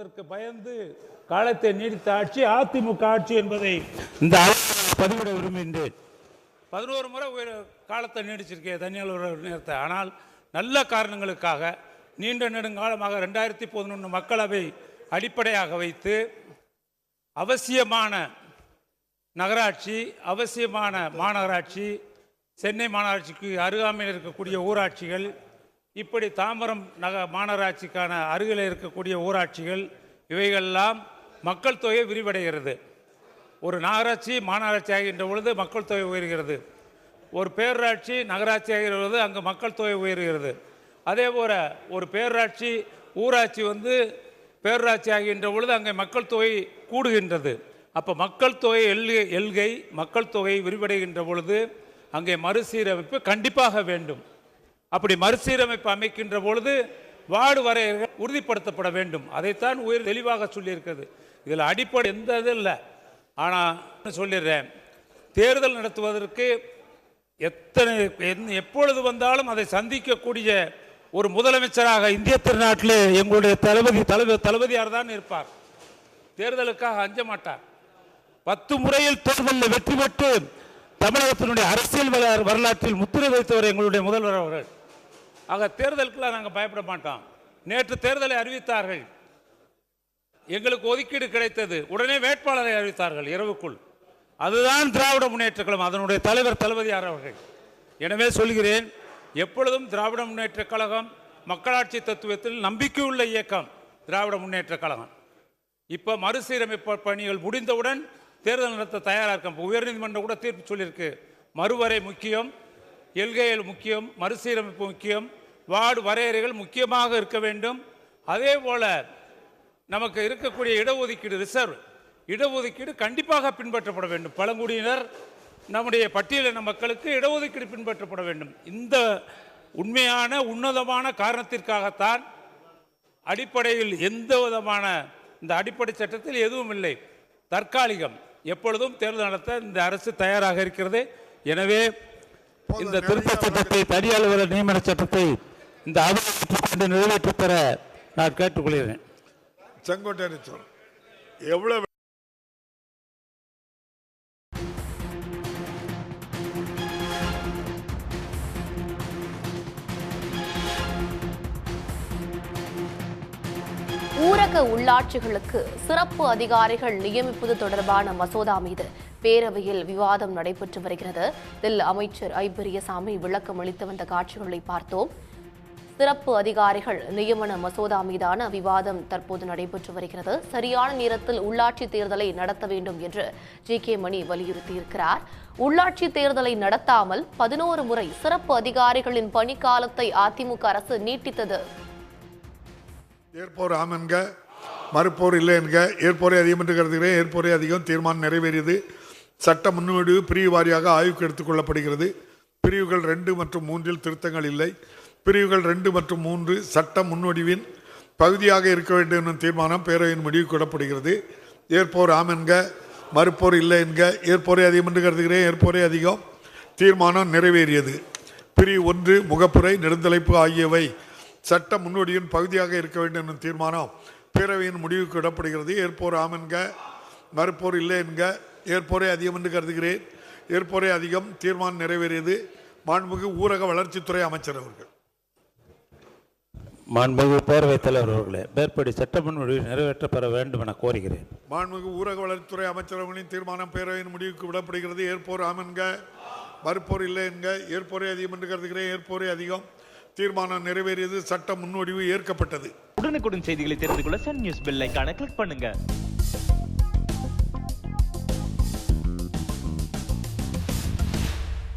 என்பதற்கு பயந்து காலத்தை நீடித்த ஆட்சி அதிமுக ஆட்சி என்பதை இந்த பதிவிட விரும்புகின்றேன். 11 முறை காலத்தை நீடிச்சிருக்கேன் தனியார் நேரத்தை. ஆனால் நல்ல காரணங்களுக்காக நீண்ட நெடுங்காலமாக 2011 மக்களவை அடிப்படையாக வைத்து அவசியமான நகராட்சி, அவசியமான மாநகராட்சி, சென்னை மாநகராட்சிக்கு அருகாமையில் இருக்கக்கூடிய ஊராட்சிகள், இப்படி தாம்பரம் மாநகராட்சிக்கான அருகில் இருக்கக்கூடிய ஊராட்சிகள், இவைகளெல்லாம் மக்கள் தொகை விரிவடைகிறது. ஒரு நகராட்சி மாநகராட்சி ஆகின்ற பொழுது மக்கள் தொகை உயர்கிறது. ஒரு பேரூராட்சி நகராட்சி ஆகிற பொழுது அங்கு மக்கள் தொகை உயர்கிறது. அதே போல் ஒரு பேரூராட்சி ஊராட்சி பேரூராட்சி ஆகின்ற பொழுது அங்கே மக்கள் தொகை கூடுகின்றது. அப்போ மக்கள் தொகை எல்கை மக்கள் தொகை விரிவடைகின்ற பொழுது அங்கே மறுசீரமைப்பு கண்டிப்பாக வேண்டும். அப்படி மறுசீரமைப்பு அமைக்கின்ற பொழுது வார்டு வரையறைகள் உறுதிப்படுத்தப்பட வேண்டும். அதைத்தான் தெளிவாக சொல்லியிருக்கிறது. இதில் அடிப்படை எந்த இது இல்லை. ஆனால் சொல்லிடுறேன், தேர்தல் நடத்துவதற்கு எப்பொழுது வந்தாலும் அதை சந்திக்கக்கூடிய ஒரு முதலமைச்சராக இந்திய திருநாட்டில் எங்களுடைய தளபதியார் தான் இருப்பார். தேர்தலுக்காக அஞ்ச மாட்டார். 10 முறையில் தேர்தலில் வெற்றி பெற்று தமிழகத்தினுடைய அரசியல் வரலாற்றில் முத்திரை வைத்தவர் எங்களுடைய முதல்வர் அவர்கள். ஆக தேர்தலுக்குலாம் நாங்கள் பயப்பட மாட்டோம். நேற்று தேர்தலை அறிவித்தார்கள், எங்களுக்கு ஒதுக்கீடு கிடைத்தது, உடனே வேட்பாளரை அறிவித்தார்கள் இரவுக்குள். அதுதான் திராவிட முன்னேற்ற கழகம், அதனுடைய தலைவர் தளபதியார் அவர்கள். எனவே சொல்கிறேன், எப்பொழுதும் திராவிட முன்னேற்ற கழகம் மக்களாட்சி தத்துவத்தில் நம்பிக்கையுள்ள இயக்கம் திராவிட முன்னேற்ற கழகம். இப்போ மறுசீரமைப்பு பணிகள் முடிந்தவுடன் தேர்தல் நடத்த தயாராக இருக்கும். உயர்நீதிமன்றம் கூட தீர்ப்பு சொல்லியிருக்கு. மறுவரை முக்கியம், எல்கைகள் முக்கியம், மறுசீரமைப்பு முக்கியம், வார்டு வரையறைகள் முக்கியமாக இருக்க வேண்டும். அதே போல் நமக்கு இருக்கக்கூடிய இடஒதுக்கீடு, ரிசர்வ் இடஒதுக்கீடு கண்டிப்பாக பின்பற்றப்பட வேண்டும். பழங்குடியினர் நம்முடைய பட்டியலின மக்களுக்கு இடஒதுக்கீடு பின்பற்றப்பட வேண்டும். இந்த உண்மையான உன்னதமான காரணத்திற்காகத்தான் அடிப்படையில் எந்த விதமான இந்த அடிப்படை சட்டத்தில் எதுவும் இல்லை, தற்காலிகம். எப்பொழுதும் தேர்தல் நடத்த இந்த அரசு தயாராக இருக்கிறது. எனவே இந்த திருத்த சட்டத்தை, தனி அலுவலர் நியமன சட்டத்தை இந்த அவையில் நிறைவேற்றி பெற நான் கேட்டுக்கொள்கிறேன். செங்கோட்டையன் எவ்வளவு ஊரக உள்ளாட்சிகளுக்கு சிறப்பு அதிகாரிகள் நியமிப்பது தொடர்பான மசோதா மீது பேரவையில் விவாதம் நடைபெற்று வருகிறது. இதில் அமைச்சர் ஐ பெரியசாமி விளக்கம் அளித்து வந்த காட்சிகளை பார்த்தோம். சிறப்பு அதிகாரிகள் நியமன மசோதா மீதான விவாதம் தற்போது நடைபெற்று வருகிறது. சரியான நேரத்தில் உள்ளாட்சி தேர்தலை நடத்த வேண்டும் என்று ஜி.கே. மணி வலியுறுத்தியிருக்கிறார். உள்ளாட்சி தேர்தலை நடத்தாமல் 11 முறை சிறப்பு அதிகாரிகளின் பணிக்காலத்தை அதிமுக அரசு நீட்டித்தது. ஏற்போர் ஆம் என்க, மறுப்போர் இல்லை என்க. ஏற்போரே அதிகம் என்று கருதுகிறேன். ஏற்போரே அதிகம். தீர்மானம் நிறைவேறியது. சட்ட முன்வடிவு பிரிவு வாரியாக ஆய்வுக்கு எடுத்துக் கொள்ளப்படுகிறது. பிரிவுகள் 2 மற்றும் 3 திருத்தங்கள் இல்லை. பிரிவுகள் 2 மற்றும் 3 சட்ட முன்வடிவின் பகுதியாக இருக்க வேண்டும் என்னும் தீர்மானம் பேரவையின் முடிவுக்கு விடப்படுகிறது. ஏற்போர் ஆம் என்க, மறுப்போர் இல்லை என்க. ஏற்போரே அதிகம் என்று கருதுகிறேன். ஏற்போரே அதிகம். தீர்மானம் நிறைவேறியது. பிரிவு 1 முகப்புரை நெடுந்தலைப்பு ஆகியவை சட்ட முன்னோடியின் பகுதியாக இருக்க வேண்டும் என்னும் தீர்மானம் பேரவையின் முடிவுக்கு விடப்படுகிறது. ஏற்போர் ஆம் என்க, மறுப்போர் இல்லை என்க. ஏற்போரே அதிகம் என்று கருதுகிறேன். ஏற்போரே அதிகம். தீர்மானம் நிறைவேறியது. மாண்புமிகு ஊரக வளர்ச்சித்துறை அமைச்சர் அவர்கள். மாண்புமிகு பேரவைத் தலைவர் அவர்களே, மேற்படி சட்ட முன்வடிவு நிறைவேற்ற பெற வேண்டும் என கோருகிறேன். மாண்புமிகு ஊரக வளர்ச்சித்துறை அமைச்சர் அவர்களின் தீர்மானம் பேரவையின் முடிவுக்கு விடப்படுகிறது. ஏற்போர் ஆம் என்க, மறுப்போர் இல்லை என்க. ஏற்போரே அதிகம் என்று கருதுகிறேன். ஏற்போரே அதிகம். தீர்மானம் நிறைவேறியது. சட்ட முன்வடிவு ஏற்கப்பட்டது. உடனுக்குடன் செய்திகளை தெரிந்து கொள்ள சன் நியூஸ் பெல் ஐகானை கிளிக் பண்ணுங்க.